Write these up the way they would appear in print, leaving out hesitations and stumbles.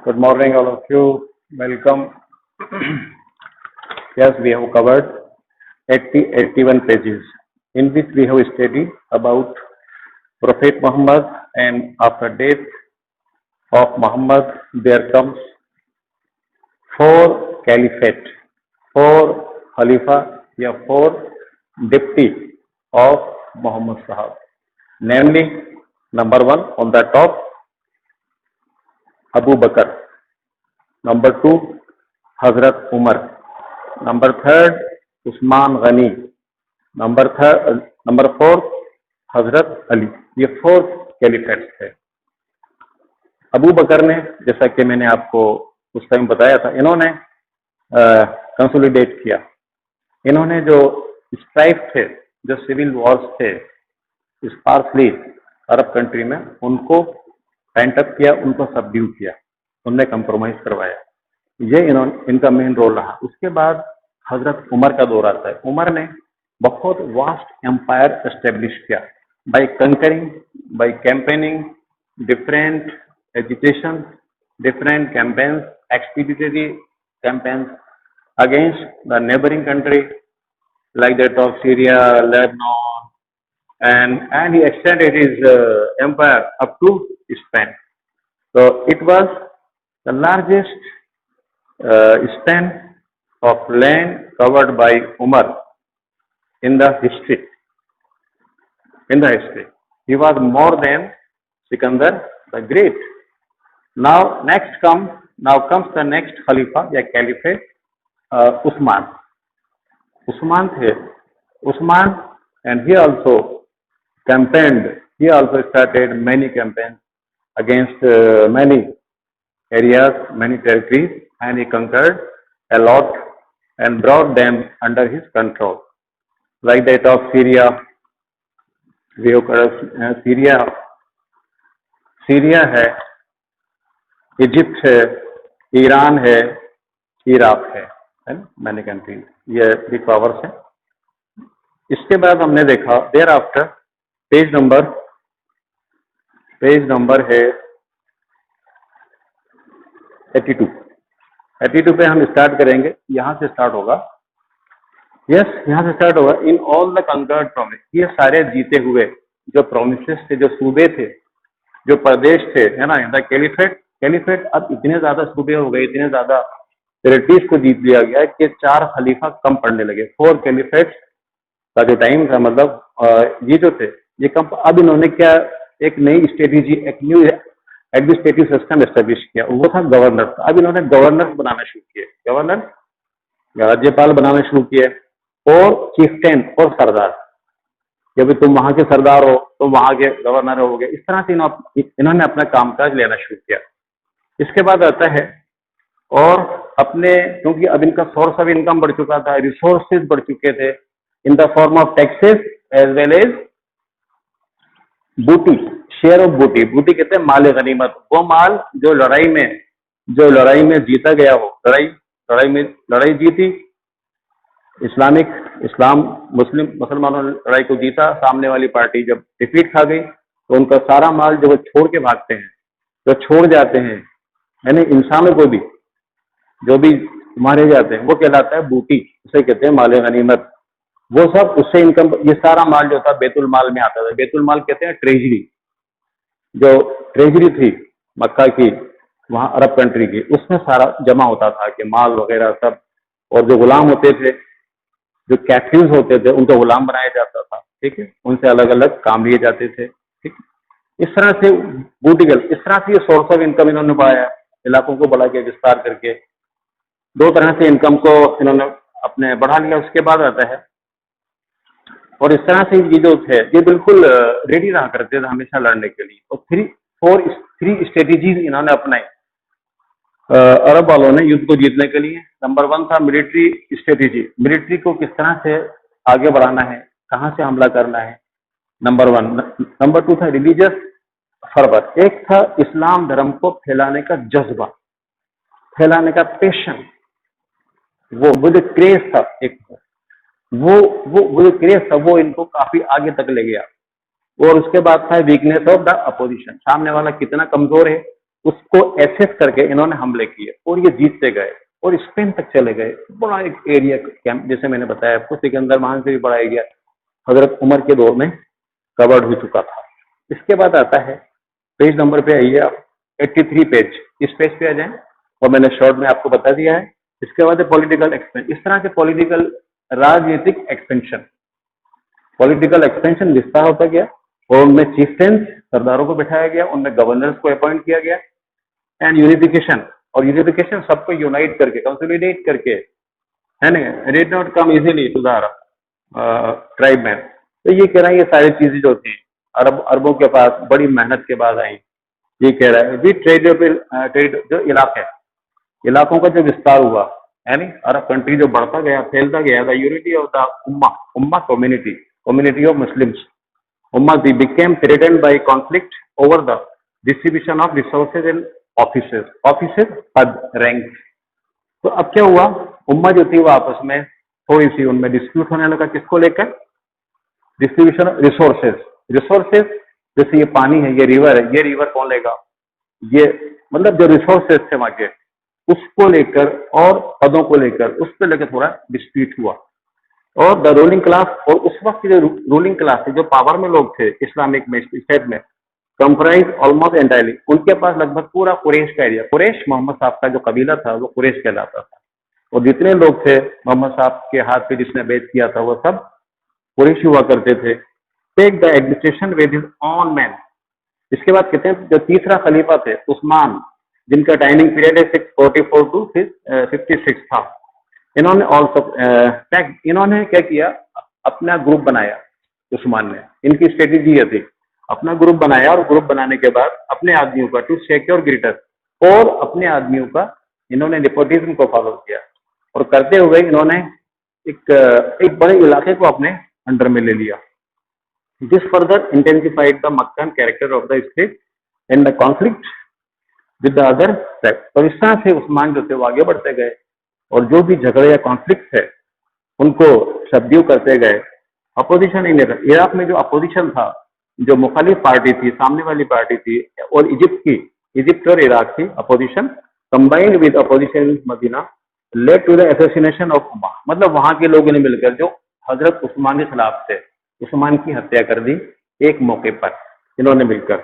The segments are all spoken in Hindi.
Good morning, all of you. Welcome. Yes, we have covered 81 pages in which we have studied about Prophet Muhammad, and after death of Muhammad there comes four caliphate, four Khalifa, yeah, four deputy of Muhammad Sahab. Namely, number one on the top, Abu Bakr. Number two, Hazrat Umar. Number third, Usman Ghani. Number fourth, हजरत अली. ये फोर्थ कैलिफेट्स थे. अबू बकर ने, जैसा कि मैंने आपको उस टाइम बताया था, इन्होंने कंसोलिडेट किया. इन्होंने जो स्ट्राइफ थे, जो सिविल वॉर्स थे स्पार्सली अरब कंट्री में, उनको पेंटअप किया, उनको सबड्यू किया, उनने कंप्रोमाइज करवाया. ये इनका मेन रोल रहा. उसके बाद हजरत उमर का दौर आता है. उमर ने बहुत वास्ट एम्पायर एस्टेब्लिश किया by conquering, by campaigning, different education, different campaigns, expeditionary campaigns against the neighbouring country like that of Syria, Lebanon, and he extended his empire up to Spain. So it was the largest span of land covered by Umar in the history. He was more than Sikandar the Great. Now comes the next Khalifa, या Caliphate, Usman. Usman, and he also campaigned. He also started many campaigns against many areas, many territories, and he conquered a lot and brought them under his control. Like that of Syria, we have Syria है, इजिप्ट है, ईरान है, इराक है, मैनी कंट्रीज, ये बिग पावर्स है. इसके बाद हमने देखा देयर आफ्टर पेज नंबर है 82 पे हम स्टार्ट करेंगे. यहाँ से स्टार्ट होगा. यहाँ से स्टार्ट होगा. In all the conquered promise, ये सारे जीते हुए जो प्रोमिसेस थे, जो सूबे थे, जो प्रदेश थे, है ना. द कैलिफेट अब इतने ज्यादा सूबे हो गए, इतने ज्यादा टेरिटरीज को जीत लिया गया कि 4 खलीफा कम पड़ने लगे. 4 कैलिफेट का जो टाइम था, मतलब ये जो थे, ये कम. अब इन्होंने क्या, एक नई स्ट्रेटेजी, एक न्यू एडमिनिस्ट्रेटिव सिस्टम एस्टेब्लिश किया, वो था गवर्नर. अब इन्होंने गवर्नर बनाना शुरू किए, गवर्नर राज्यपाल बनाना शुरू किए, और चीफ्टेन और सरदार, कि भाई तुम वहां के सरदार हो, तुम वहां के गवर्नर हो गए. इस तरह से इन्होंने अपना कामकाज लेना शुरू किया. इसके बाद आता है, और अपने, क्योंकि अब इनका सोर्स ऑफ इनकम बढ़ चुका था, रिसोर्सेज बढ़ चुके थे in the form of taxes as well as booty, share of booty. Booty कहते हैं माल गनीमत, वो माल जो लड़ाई में जीता गया हो. लड़ाई जीती, मुसलमानों ने लड़ाई को जीता. सामने वाली पार्टी जब डिफीट खा गई, तो उनका सारा माल जो वो छोड़ के भागते हैं, जो छोड़ जाते हैं, यानी इंसानों को भी जो भी मारे जाते हैं, वो कहलाता है बूटी, उसे कहते हैं माल गनीमत. वो सब उससे इनकम, ये सारा माल जो था बैतुल माल में आता था. बैतुल माल कहते हैं ट्रेजरी, जो ट्रेजरी थी मक्का की, वहां अरब कंट्री की, उसमें सारा जमा होता था कि माल वगैरह सब. और जो गुलाम होते थे, जो कैप्टिव्स होते थे, उनको गुलाम बनाया जाता था. ठीक है, उनसे अलग अलग काम लिए जाते थे. ठीक, इस तरह से बूटीगल, इस तरह से ये सोर्स ऑफ इनकम इन्होंने पाया, इलाकों को बढ़ा के, विस्तार करके, 2 तरह से इनकम को इन्होंने अपने बढ़ा लिया. उसके बाद आता है, और इस तरह से ये जो थे, ये बिल्कुल रेडी रहा करते थे हमेशा लड़ने के लिए. और 3 स्ट्रेटेजीज इन्होंने अपनाई अरब वालों ने युद्ध को जीतने के लिए. नंबर 1 था मिलिट्री स्ट्रेटेजी, मिलिट्री को किस तरह से आगे बढ़ाना है, कहां से हमला करना है, नंबर 1. नंबर 2 था रिलीजियस फर्वर, एक था इस्लाम धर्म को फैलाने का जज्बा, फैलाने का पैशन, वो जो क्रेज था, एक वो जो क्रेज था, वो इनको काफी आगे तक ले गया. और उसके बाद था वीकनेस ऑफ द अपोजिशन, सामने वाला कितना कमजोर है, उसको एसेस करके इन्होंने हमले किए और ये जीतते गए और स्पेन तक चले गए। बड़ा एक एरिया कैंप, जैसे मैंने बताया आपको, सिकंदर महान से भी बड़ा एरिया हजरत उमर के दौर में कवर्ड हो चुका था। इसके बाद आता है, पेज नंबर पे आइए आप, 83 पेज, इस पेज पे आ जाएं, और मैंने शॉर्ट में आपको बता दिया है। इसके बाद पॉलिटिकल एक्सपेंशन, इस तरह के पॉलिटिकल राजनीतिक एक्सपेंशन, पॉलिटिकल एक्सपेंशन विस्तार होता गया और उनमें चीफ्टेंस सरदारों को बिठाया गया, उनमें गवर्नर्स को अपॉइंट किया गया, एंड यूनिफिकेशन, और यूनिफिकेशन सबको यूनाइट करके, कंसोलिडेट करके, है ना, did not come easily to the tribe man. तो ये कह रहा है ये सारी चीजें जो थी अरबों के पास बड़ी मेहनत के बाद आई। ये कह रहा है भी ट्रेड जो इलाकों का जो विस्तार हुआ, यानी अरब कंट्री जो बढ़ता गया, फैलता गया, the unity of the Umma community of Muslims Umma became threatened bye conflict over the distribution of resources and offices पद रैंक। तो अब क्या हुआ, उम्मा जो थी वो आपस में थोड़ी सी उनमें डिस्प्यूट होने लगा, किसको लेकर, डिस्ट्रीब्यूशन ऑफ रिसोर्सेज, जैसे ये पानी है, ये रिवर कौन लेगा, ये मतलब जो रिसोर्सेज थे वहां के, उसको लेकर और पदों को लेकर, उस पर लेकर थोड़ा डिस्प्यूट हुआ। और द रूलिंग क्लास, और उस वक्त की जो रूलिंग क्लास थी, जो पावर में लोग थे इस्लामिक में, स्टेट में, कंप्राइज ऑलमोस्ट एंटायरली, उनके पास लगभग पूरा कुरैश का एरिया, कुरैश मोहम्मद साहब का जो कबीला था वो कुरैश कहलाता था, और जितने लोग थे मोहम्मद साहब के हाथ पे जिसने बैत किया था वो सब कुरैशी हुआ करते थे। Take the administration with his own man. इसके बाद कहते हैं जो तीसरा खलीफा थे उस्मान, जिनका टाइमिंग पीरियड है 644 टू 56 था, इन्होंने इन्होंने क्या किया, अपना ग्रुप बनाया उस्मान ने। इनकी स्ट्रेटेजी ये थी, अपना ग्रुप बनाया, और ग्रुप बनाने के बाद अपने आदमियों का टू सिक्योर ग्रेटर, और अपने आदमियों का इन्होंने नेपोटिज्म को फॉलो किया, और करते हुए इन्होंने एक बड़े इलाके को अपने अंडर में ले लिया। This further intensified the Meccan character of the state and the conflict with the other sect. तो इस तरह से उस्मान जो थे वो आगे बढ़ते गए, और जो भी झगड़े या कॉन्फ्लिक्ट है उनको सबड्यू करते गए। अपोजिशन इन इराक में जो अपोजिशन था, जो मुखालिफ पार्टी थी, सामने वाली पार्टी थी, और इजिप्ट और इराक की opposition combined with opposition Medina led to the assassination of Umma. मतलब वहां के लोगों ने मिलकर जो हजरत उस्मान के खिलाफ थे, उस्मान की हत्या कर दी एक मौके पर इन्होंने मिलकर।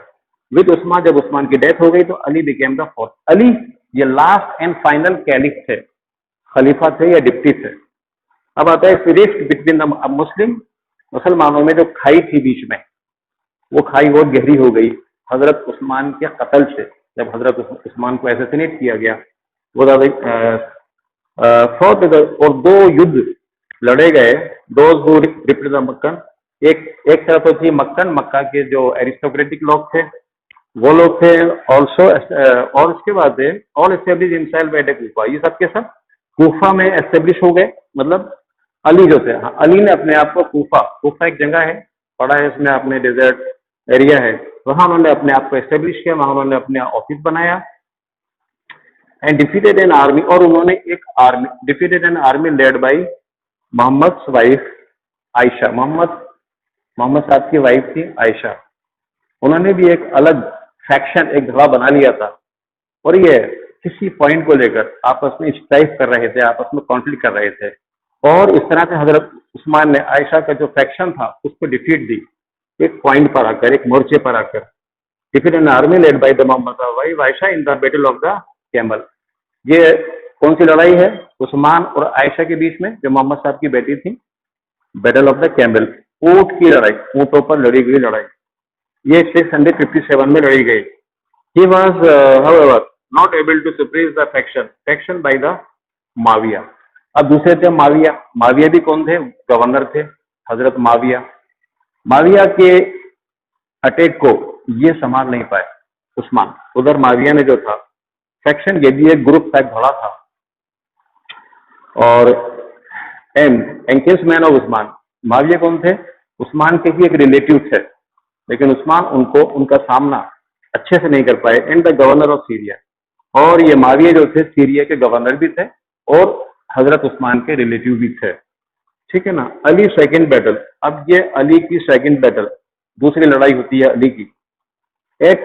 विद उस्मान, जब उस्मान की डेथ हो गई तो Ali became the fourth. Ali ये लास्ट एंड फाइनल कैलिफ थे, खलीफा थे या डिप्टी थे। अब आता है रिफ्ट बिटवीन द मुस्लिम, मुसलमानों में जो खाई थी बीच में, वो खाई बहुत गहरी हो गई हजरत उस्मान के कत्ल से। जब हजरत उस्मान को एसेसिनेट किया गया, वो और दो युद्ध लड़े गए, दोज हु रिप्रेजेंट द मक्कन। एक तरफ तो थी मक्कन, मक्का के जो एरिस्टोक्रेटिक लोग थे वो लोग थे ऑल्सो, और उसके बाद all establish in self eight Kufa, ये सब के सब कूफा में एस्टेब्लिश हो गए। मतलब अली जो थे, हाँ, अली ने अपने आप को कूफा एक जगह है, पड़ा है, इसमें अपने डेजर्ट एरिया है, वहां उन्होंने अपने आप को एस्टेब्लिश किया, वहां उन्होंने अपने ऑफिस बनाया। एंड डिफीटेड एन आर्मी, और उन्होंने एक army defeated an army led by Muhammad wife Aisha. Muhammad साहब की वाइफ थी आयशा, उन्होंने भी एक अलग फैक्शन, एक धड़ा बना लिया था, और ये किसी पॉइंट को लेकर आपस में स्ट्राइक कर रहे थे, आपस में कॉन्फ्लिक्ट कर रहे थे। और इस तरह से हजरत उस्मान ने आयशा का जो फैक्शन था उसको डिफीट दी, एक पॉइंट पर आकर, एक मोर्चे पर आकर। Defeat an army led by the Muhammad wife Aisha in the Battle of the Camel. ये कौन सी लड़ाई है, उस्मान और आयशा के बीच में, जो मोहम्मद साहब की बेटी थी, बैटल ऑफ द कैमल, ऊंट की लड़ाई, ऊंटों पर लड़ी गई लड़ाई, ये 657 में लड़ी गई। He was, however, not able to suppress the faction by the Muawiya. अब दूसरे थे माविया भी कौन थे, गवर्नर थे हजरत माविया के अटैक को ये संभाल नहीं पाए उस्मान। उधर माविया ने जो था फैक्शन, ये भी एक ग्रुप था, एक धड़ा था, और एंकेस मैन ऑफ उस्मान। माविया कौन थे, उस्मान के ही एक रिलेटिव थे, लेकिन उस्मान उनका सामना अच्छे से नहीं कर पाए। And the governor of Syria, और ये माविया जो थे सीरिया के गवर्नर भी थे और हजरत उस्मान के रिलेटिव भी थे, ठीक है ना। अली सेकंड बैटल, अब ये अली की सेकंड बैटल, दूसरी लड़ाई होती है अली की। एक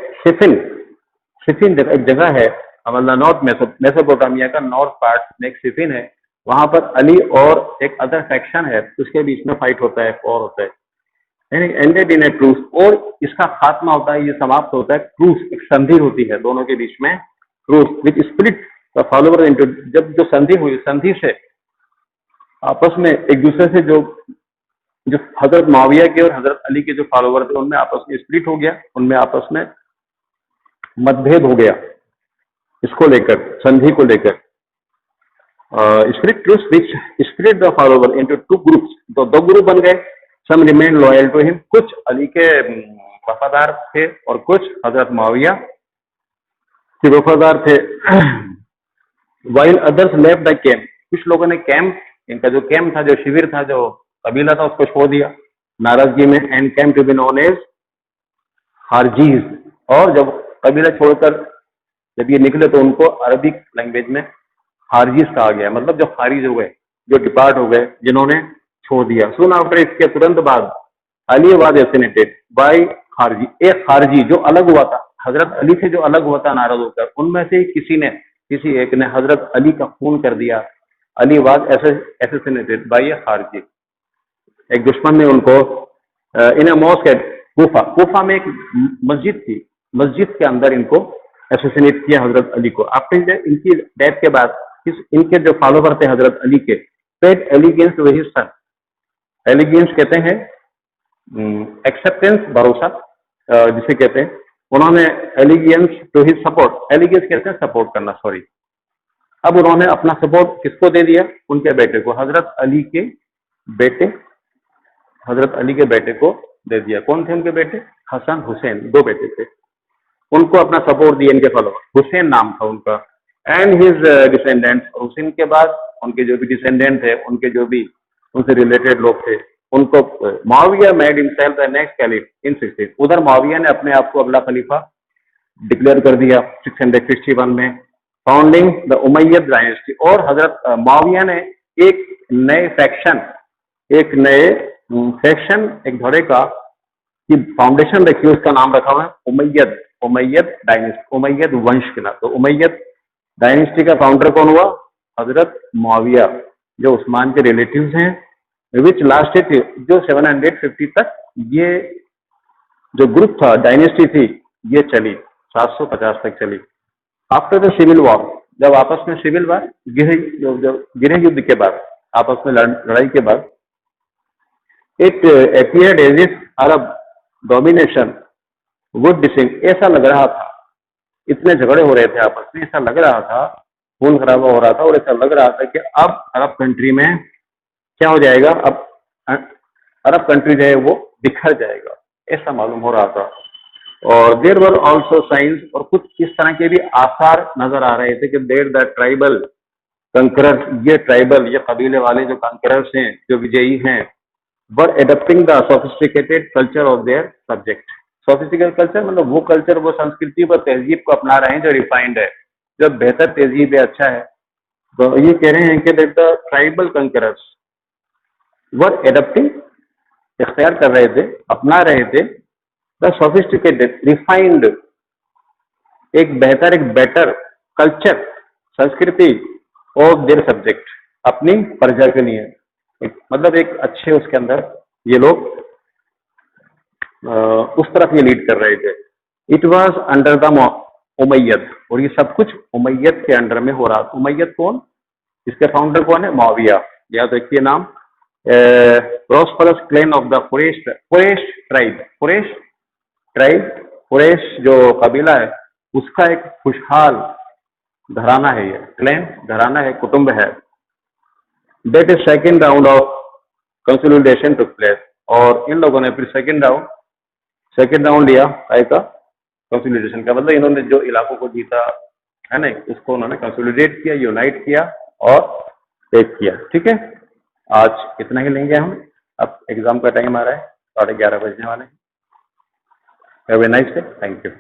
सिफिन एक जगह है, मतलब नॉर्थ मेसोपोटामिया का नॉर्थ पार्ट में एक सिफिन है, वहां पर अली और एक अदर फैक्शन है, उसके बीच में फाइट होता है, वॉर होता है, एंडेड इन ए ट्रूस, और इसका खात्मा होता है, ये समाप्त होता है ट्रूस, एक संधि होती है दोनों के बीच में, truce which split the follower into, जब जो संधि हुई, संधि से आपस में एक दूसरे से जो जो हजरत माविया के और हजरत अली के जो फॉलोवर थे उनमें आपस में स्प्लिट हो गया, उनमें आपस में मतभेद हो गया, इसको लेकर, संधि को लेकर, split truce which split the follower into two groups, तो दो ग्रुप बन गए, some remain loyal to him, कुछ अली के वफादार थे और कुछ हजरत माविया के वफादार थे, while others left the camp, कुछ लोगों ने कैंप, इनका जो कैंप था, जो शिविर था, जो कबीला था, उसको छोड़ दिया नाराजगी में, and came to be known as Kharijis, और जब कबीला छोड़कर जब ये निकले तो उनको अरबिक लैंग्वेज में हारजीज कहा गया, मतलब जो खारिज हो गए, जो डिपार्ट हो गए, जिन्होंने छोड़ दिया। सुन आफ्टर, इसके तुरंत बाद अली वाज एसिनेटेड बाय खारजी, एक खारजी जो अलग हुआ था, हजरत अली से जो अलग हुआ था नाराज होकर, उनमें से किसी एक ने हजरत अली का खून कर दिया। अली वाज एसेसिनेटेड बाय ए खारजी, एक दुश्मन ने उनको इन ए मॉस्क एट कूफा, कूफा में एक मस्जिद थी, मस्जिद के अंदर इनको एसेसिनेट किया हजरत अली को। आफ्टर इनकी डेथ के बाद इनके जो फॉलोवर थे हजरत अली के, paid allegiance to his son, allegiance कहते हैं एक्सेप्टेंस, भरोसा जिसे कहते हैं, उन्होंने allegiance to his support, allegiance कहते हैं सपोर्ट करना, सॉरी, अब उन्होंने अपना सपोर्ट किसको दे दिया, उनके बेटे को, हजरत अली के बेटे, हजरत अली के बेटे को दे दिया। कौन थे उनके बेटे? हसन हुसैन, दो बेटे थे, उनको अपना सपोर्ट दिया इनके फॉलोवर, हुसैन नाम था उनका, एंड हिज डिसेंडेंट्स, हुसैन के बाद उनके जो भी डिसेंडेंट थे, उनके जो भी उनसे रिलेटेड लोग थे, उनको Muawiya made himself the next caliph in 16, उधर मुआविया ने अपने आप को अगला खलीफा डिक्लेयर कर दिया 661 में, फाउंडिंग द उमैयद डायनेस्टी, और हजरत मुआविया ने एक नए फैक्शन, एक घोड़े का की फाउंडेशन रखी, उसका नाम रखा हुआ है उमैयद, उमैयद डायनेस्टी, उमैयद वंश के नाम। तो उमैयद डायनेस्टी का फाउंडर कौन हुआ? हजरत मुआविया, जो उस्मान के रिलेटिव्स हैं, विच लास्टेड, जो 750 तक ये जो ग्रुप था, डायनेस्टी थी, ये चली 750 तक चली। आफ्टर द सिविल वॉर, जब आपस में सिविल वॉर, गृह युद्ध के बाद, आपस में लड़ाई के बाद, it appeared as if Arab domination would dissing, ऐसा लग रहा था, इतने झगड़े हो रहे थे आपस में, ऐसा लग रहा था, खून खराबा हो रहा था, और ऐसा लग रहा था कि अब अरब कंट्री में क्या हो जाएगा, अब अरब कंट्री जो है वो बिखर जाएगा, ऐसा मालूम हो रहा था। और देयर वर ऑल्सो साइंस, और कुछ इस तरह के भी आसार नजर आ रहे थे कि देयर द ट्राइबल कंकरर्स, ये ट्राइबल, ये कबीले वाले जो कंकरर्स हैं, जो विजयी हैं, were adapting the sophisticated culture of their subject, sophisticated culture मतलब वो कल्चर, वो संस्कृति, वो तहजीब को अपना रहे हैं जो रिफाइंड है, जो बेहतर तहजीब है, अच्छा है। तो ये कह रहे हैं कि द ट्राइबल कंकरर्स वर एडप्टिंग, इख्तियार कर रहे थे, अपना रहे थे, द सोफिस्टिकेटेड रिफाइंड, एक बेहतर, एक बेटर कल्चर, संस्कृति ऑफ देयर सब्जेक्ट, अपनी प्रजा के लिए, मतलब एक अच्छे उसके अंदर ये लोग उस तरफ ये लीड कर रहे थे। It was under the Umayyad, और ये सब कुछ उमैयद के अंडर में हो रहा था। उमैयद कौन? इसके फाउंडर कौन है? मुआविया, या तो देखिए नाम, prosperous clan of the Quraysh tribe, Quraysh जो कबीला है, उसका एक खुशहाल घराना है, ये क्लैन घराना है, कुटुंब है। That is second round of consolidation took place, और इन लोगों ने फिर सेकेंड राउंड लिया का कंसोलिडेशन का, मतलब इन्होंने जो इलाकों को जीता है ना, उसको उन्होंने कंसोलिडेट किया, यूनाइट किया और एक किया। ठीक है, आज इतना ही लेंगे हम, अब एग्जाम का टाइम आ रहा है, 11:30 बजने वाले हैं। Have a nice day, thank you.